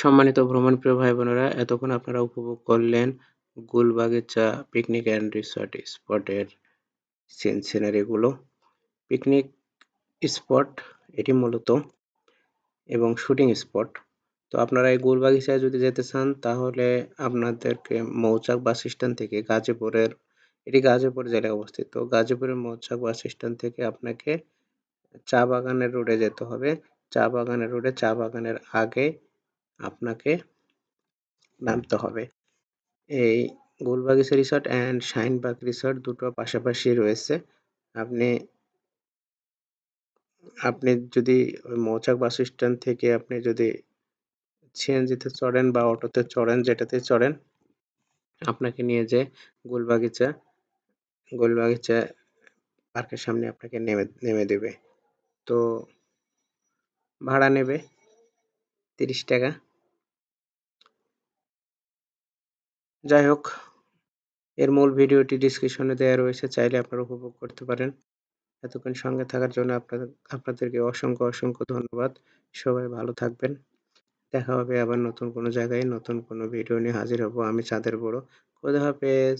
সম্মানিত ভ্রমণপ্রিয় ভাই বোনেরা, এতক্ষণ আপনারা উপভোগ করলেন গুলবাগিচা পিকনিক অ্যান্ড রিসর্ট স্পটের সিনারিগুলো। পিকনিক স্পট এটি মূলত এবং শুটিং স্পট। তো আপনারা এই গুলবাগিচায় যদি যেতে চান তাহলে আপনাদেরকে মৌচাক বাস স্ট্যান্ড থেকে এটি গাজীপুর জেলায় অবস্থিত। গাজীপুরের মৌচাক বাস স্ট্যান্ড থেকে আপনাকে চা বাগানের রোডে যেতে হবে। চা বাগানের রোডে চা বাগানের আগে আপনাকে নামতে হবে। এই Gulbagicha resort and Shaheen Bagh resort দুটো পাশাপাশি রয়েছে। আপনি আপনি যদি ওই মৌচাক বাস স্ট্যান্ড থেকে আপনি যদি সিএনজিতে চড়েন বা অটোতে চড়েন, যেটাতেই চড়েন, আপনাকে নিয়ে যেয়ে গুলবাগিচা গুলবাগিচা পার্কের সামনে আপনাকে নেমে দেবে। তো ভাড়া নেবে 30 টাকা। যাই হোক, এর মূল ভিডিওটি ডেসক্রিপশনে দেয়া রয়েছে, চাইলে আপনারা উপভোগ করতে পারেন। এতক্ষণ সঙ্গে থাকার জন্য আপনাদেরকে অসংখ্য ধন্যবাদ। সবাই ভালো থাকবেন। দেখা হবে আবার নতুন কোনো জায়গায়, নতুন কোনো ভিডিও নিয়ে হাজির হব। আমি চাঁদের বুড়ো। খোদা হাফেজ।